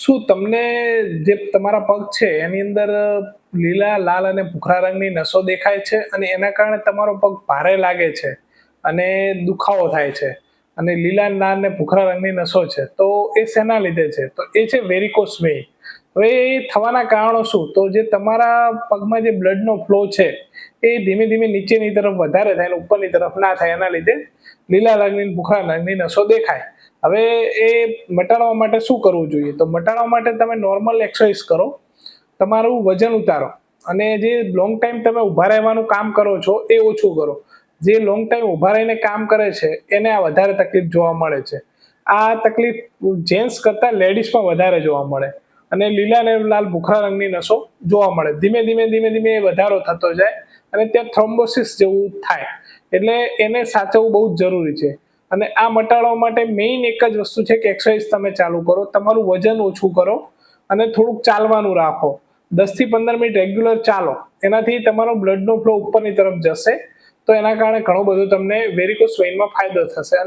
શું તમને જે તમારા પગ છે એની અંદર લીલા, લાલ અને ભૂખરા રંગની નસો દેખાય છે અને એના કારણે તમારો પગ ભારે લાગે છે અને દુખાવો થાય છે અને લીલા, લાલ અને ભૂખરા રંગની નસો છે, તો એ શેના લીધે છે? તો એ છે વેરિકોસ વેઇન. હવે એ થવાના કારણો શું? તો જે તમારા પગમાં જે બ્લડનો ફ્લો છે એ ધીમે ધીમે નીચેની તરફ વધારે થાય અને ઉપરની તરફ ના થાય, એના લીધે લીલા રંગની, ભૂખરા રંગની નસો દેખાય. હવે એ મટાડવા માટે શું કરવું જોઈએ? તો મટાડવા માટે તમે નોર્મલ એક્સરસાઇઝ કરો, તમારું વજન ઉતારો અને જે લોંગ ટાઈમ તમે ઊભા રહેવાનું કામ કરો છો એ ઓછું કરો. જે લોંગ ટાઈમ ઊભા રહીને કામ કરે છે એને આ વધારે તકલીફ જોવા મળે છે. આ તકલીફ જેન્ટ્સ કરતાં લેડીઝમાં વધારે જોવા મળે અને લીલા અને લાલ ભૂખરા રંગની નસો જોવા મળે. ધીમે ધીમે ધીમે ધીમે એ વધારો થતો જાય અને ત્યાં થ્રોમ્બોસિસ જેવું થાય. એટલે એને સાચવવું બહુ જ જરૂરી છે. અને આ મટાડવા માટે મેઇન એક જ વસ્તુ છે કે એક્સરસાઇઝ તમે ચાલુ કરો, તમારું વજન ઓછું કરો અને થોડુંક ચાલવાનું રાખો. 10 થી 15 મિનિટ રેગ્યુલર ચાલો, એનાથી તમારો બ્લડનો ફ્લો ઉપરની તરફ જશે, તો એના કારણે ઘણો બધો તમને વેરિકોસ વેઇનમાં ફાયદો થશે.